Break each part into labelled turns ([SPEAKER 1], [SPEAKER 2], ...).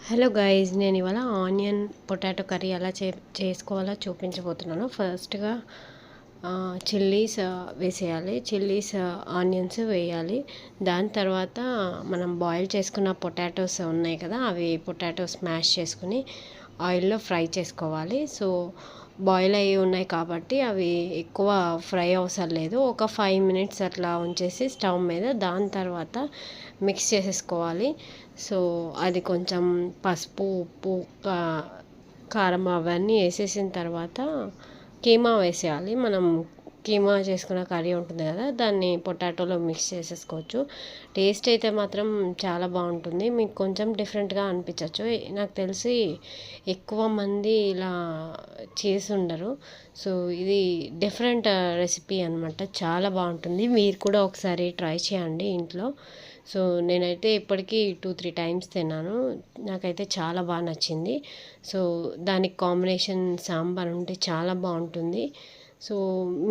[SPEAKER 1] Hello guys, నేను ఇవాళ onion potato curry ఎలా చేసుకోవాలో చూపించబోతున్నాను. ఫస్ట్గా చిల్లీస్ వేసేయాలి. చిల్లీస్, ఆనియన్స్ వేయాలి. దాని తర్వాత మనం బాయిల్ చేసుకున్న పొటాటోస్ ఉన్నాయి కదా, అవి పొటాటోస్ స్మాష్ చేసుకుని ఆయిల్లో ఫ్రై చేసుకోవాలి. సో బాయిల్ అయ్యి ఉన్నాయి కాబట్టి అవి ఎక్కువ ఫ్రై అవసరం లేదు. ఒక 5 మినిట్స్ అట్లా ఉంచేసి స్టవ్ మీద దాని తర్వాత మిక్స్ చేసేసుకోవాలి. సో అది కొంచెం పసుపు, ఉప్పు, కారం అవన్నీ వేసేసిన తర్వాత కీమా వేసేయాలి. మనం కీమా చేసుకున్న కర్రీ ఉంటుంది కదా, దాన్ని పొటాటోలో మిక్స్ చేసేసుకోవచ్చు. టేస్ట్ అయితే మాత్రం చాలా బాగుంటుంది. మీకు కొంచెం డిఫరెంట్గా అనిపించవచ్చు. నాకు తెలిసి ఎక్కువ మంది ఇలా చేసి ఉండరు. సో ఇది డిఫరెంట్ రెసిపీ అనమాట. చాలా బాగుంటుంది. మీరు కూడా ఒకసారి ట్రై చేయండి ఇంట్లో. సో నేనైతే ఇప్పటికీ 2-3 టైమ్స్ తిన్నాను. నాకైతే చాలా బాగా నచ్చింది. సో దానికి కాంబినేషన్ సాంబార్ ఉంటే చాలా బాగుంటుంది. సో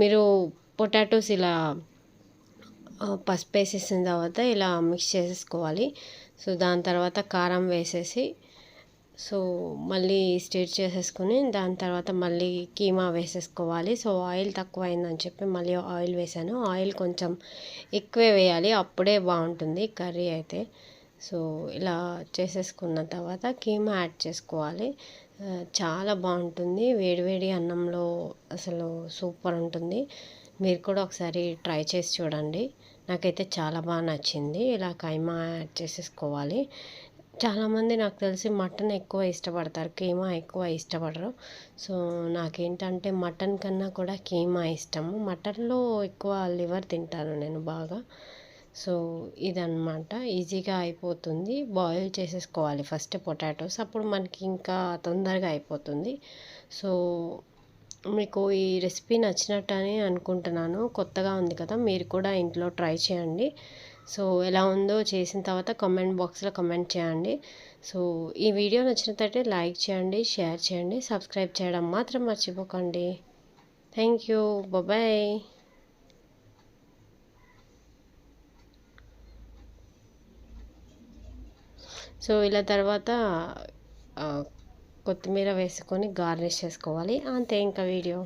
[SPEAKER 1] మీరు పొటాటోస్ ఇలా పసుపు వేసేసిన తర్వాత ఇలా మిక్స్ చేసేసుకోవాలి. సో దాని తర్వాత కారం వేసేసి సో మళ్ళీ స్టిర్ చేసేసుకుని దాని తర్వాత మళ్ళీ కీమా వేసేసుకోవాలి. సో ఆయిల్ తక్కువ అయిందని చెప్పి మళ్ళీ ఆయిల్ వేసాను. ఆయిల్ కొంచెం ఎక్కువే వేయాలి, అప్పుడే బాగుంటుంది కర్రీ అయితే. సో ఇలా చేసేసుకున్న తర్వాత కీమా యాడ్ చేసుకోవాలి. చాలా బాగుంటుంది. వేడివేడి అన్నంలో అసలు సూపర్ ఉంటుంది. మీరు కూడా ఒకసారి ట్రై చేసి చూడండి. నాకైతే చాలా బాగా నచ్చింది. ఇలా కీమా యాడ్ చేసేసుకోవాలి. చాలామంది నాకు తెలిసి మటన్ ఎక్కువ ఇష్టపడతారు, కీమా ఎక్కువ ఇష్టపడరు. సో నాకేంటంటే మటన్ కన్నా కూడా కీమా ఇష్టము. మటన్లో ఎక్కువ లివర్ తింటాను నేను బాగా. సో ఇదన్నమాట, ఈజీగా అయిపోతుంది. బాయిల్ చేసేసుకోవాలి ఫస్ట్ పొటాటోస్, అప్పుడు మనకి ఇంకా తొందరగా అయిపోతుంది. సో మీకు ఈ రెసిపీ నచ్చినట్టని అనుకుంటున్నాను. కొత్తగా ఉంది కదా, మీరు కూడా ఇంట్లో ట్రై చేయండి. సో ఎలా ఉందో చేసిన తర్వాత కామెంట్ బాక్స్లో కామెంట్ చేయండి. సో ఈ వీడియో నచ్చినట్లయితే లైక్ చేయండి, షేర్ చేయండి, సబ్స్క్రైబ్ చేయడం మాత్రం మర్చిపోకండి. Thank you, bye. సో ఇలా తర్వాత కొత్తిమీర వేసుకొని గార్నిష్ చేసుకోవాలి. అంతే ఇంకా వీడియో.